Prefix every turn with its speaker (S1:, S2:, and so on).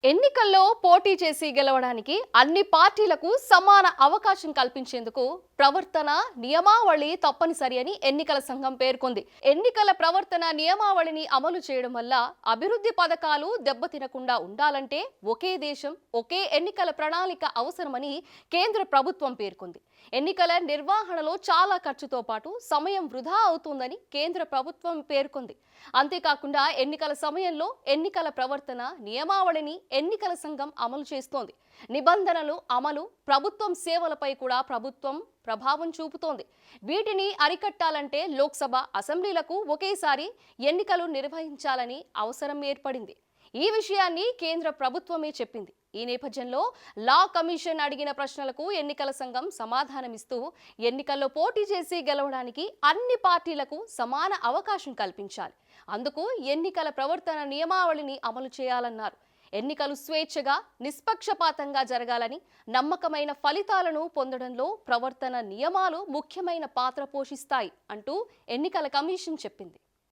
S1: ఎన్నికల్లో పోటీ చేసి గెలవడానికి అన్ని పార్టీలకు సమాన అవకాశం కల్పించేందుకు ప్రవర్తన నియమావళి తప్పనిసరి అని ఎన్నికల సంఘం పేర్కొంది. ఎన్నికల ప్రవర్తన నియమావళిని అమలు చేయడం వల్ల అభివృద్ధి పథకాలు దెబ్బతినకుండా ఉండాలంటే ఒకే దేశం ఒకే ఎన్నికల ప్రణాళిక అవసరమని కేంద్ర ప్రభుత్వం పేర్కొంది. ఎన్నికల నిర్వహణలో చాలా ఖర్చుతో పాటు సమయం వృధా అవుతుందని కేంద్ర ప్రభుత్వం పేర్కొంది. అంతేకాకుండా ఎన్నికల సమయంలో ఎన్నికల ప్రవర్తన నియమావళిని ఎన్నికల సంఘం అమలు చేస్తోంది. నిబంధనలు అమలు ప్రభుత్వం సేవలపై కూడా ప్రభుత్వం ప్రభావం చూపుతోంది. వీటిని అరికట్టాలంటే లోక్సభ అసెంబ్లీలకు ఒకేసారి ఎన్నికలు నిర్వహించాలని అవసరం ఏర్పడింది. ఈ విషయాన్ని కేంద్ర ప్రభుత్వమే చెప్పింది. ఈ నేపథ్యంలో లా కమిషన్ అడిగిన ప్రశ్నలకు ఎన్నికల సంఘం సమాధానమిస్తూ ఎన్నికల్లో పోటీ చేసి గెలవడానికి అన్ని పార్టీలకు సమాన అవకాశం కల్పించాలి. అందుకు ఎన్నికల ప్రవర్తన నియమావళిని అమలు చేయాలన్నారు. ఎన్నికలు స్వేచ్ఛగా నిష్పక్షపాతంగా జరగాలని, నమ్మకమైన ఫలితాలను పొందడంలో ప్రవర్తన నియమాలు ముఖ్యమైన పాత్ర పోషిస్తాయి అంటూ ఎన్నికల కమిషన్ చెప్పింది.